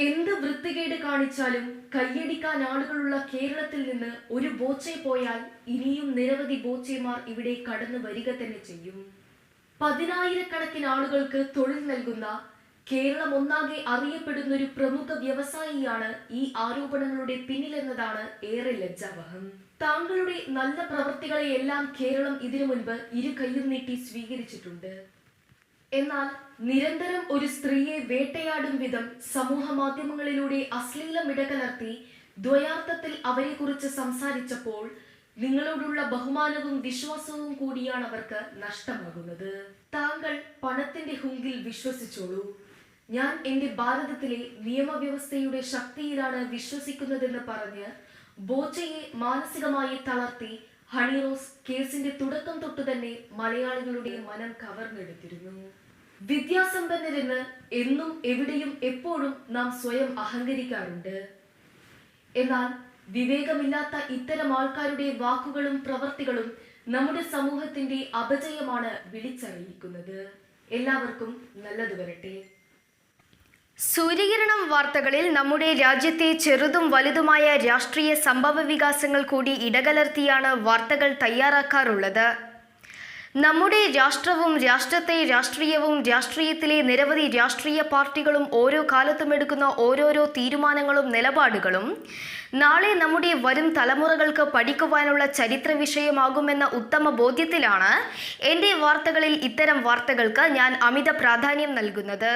എന്ത് വൃത്തികേട് കാണിച്ചാലും കയ്യടിക്കാൻ ആളുകളുള്ള കേരളത്തിൽ നിന്ന് ഒരു ബോച്ചെ പോയാൽ ഇനിയും നിരവധി ബോച്ചെമാർ ഇവിടെ കടന്നു വരിക തന്നെ ചെയ്യും. പതിനായിരക്കണക്കിന് ആളുകൾക്ക് തൊഴിൽ നൽകുന്ന, കേരളം ഒന്നാകെ അറിയപ്പെടുന്ന ഒരു പ്രമുഖ വ്യവസായിയാണ് ഈ ആരോപണങ്ങളുടെ പിന്നിലെന്നതാണ് ഏറെ ലജ്ജാവഹം. താങ്കളുടെ നല്ല പ്രവൃത്തികളെയെല്ലാം കേരളം ഇതിനു മുൻപ് ഇരു കൈയും നീട്ടി സ്വീകരിച്ചിട്ടുണ്ട്. എന്നാൽ നിരന്തരം ഒരു സ്ത്രീയെ വേട്ടയാടും വിധം സമൂഹ മാധ്യമങ്ങളിലൂടെ അശ്ലീലം ഇടകലർത്തി ദ്വയാർത്ഥത്തിൽ അവരെക്കുറിച്ച് സംസാരിച്ചപ്പോൾ നിങ്ങളോടുള്ള ബഹുമാനവും വിശ്വാസവും കൂടിയാണ് അവർക്ക് നഷ്ടമാകുന്നത്. താങ്കൾ പണത്തിന്റെ ഹുങ്കിൽ വിശ്വസിച്ചോളൂ. ഞാൻ എന്റെ ഭാരതത്തിലെ നിയമവ്യവസ്ഥയുടെ ശക്തിയിലാണ് വിശ്വസിക്കുന്നതെന്ന് പറഞ്ഞ് ബോച്ചയെ മാനസികമായി തളർത്തി ഹണിറോസ് കേസിന്റെ തുടക്കം തൊട്ടു തന്നെ മലയാളികളുടെ മനം കവർന്നെടുത്തിരുന്നു. വിദ്യാസമ്പന്നരെന്ന് എന്നും എവിടെയും എപ്പോഴും നാം സ്വയം അഹങ്കരിക്കാറുണ്ട്. എന്നാൽ വിവേകമില്ലാത്ത ഇത്തരം ആൾക്കാരുടെ വാക്കുകളും പ്രവർത്തികളും നമ്മുടെ സമൂഹത്തിന്റെ അപജയമാണ് വിളിച്ചറിയിക്കുന്നത്. എല്ലാവർക്കും നല്ലത് വരട്ടെ. സൂര്യകിരണം വാർത്തകളിൽ നമ്മുടെ രാജ്യത്തെ ചെറുതും വലുതുമായ രാഷ്ട്രീയ സംഭവ വികാസങ്ങൾ കൂടി ഇടകലർത്തിയാണ് വാർത്തകൾ തയ്യാറാക്കാറുള്ളത്. നമ്മുടെ രാഷ്ട്രവും രാഷ്ട്രത്തെ രാഷ്ട്രീയവും രാഷ്ട്രീയത്തിലെ നിരവധി രാഷ്ട്രീയ പാർട്ടികളും ഓരോ കാലത്തും എടുക്കുന്ന ഓരോരോ തീരുമാനങ്ങളും നിലപാടുകളും നാളെ നമ്മുടെ വരും തലമുറകൾക്ക് പഠിക്കുവാനുള്ള ചരിത്ര വിഷയമാകുമെന്ന ഉത്തമ ബോധ്യത്തിലാണ് എൻ്റെ വാർത്തകളിൽ ഇത്തരം വാർത്തകൾക്ക് ഞാൻ അമിത പ്രാധാന്യം നൽകുന്നത്.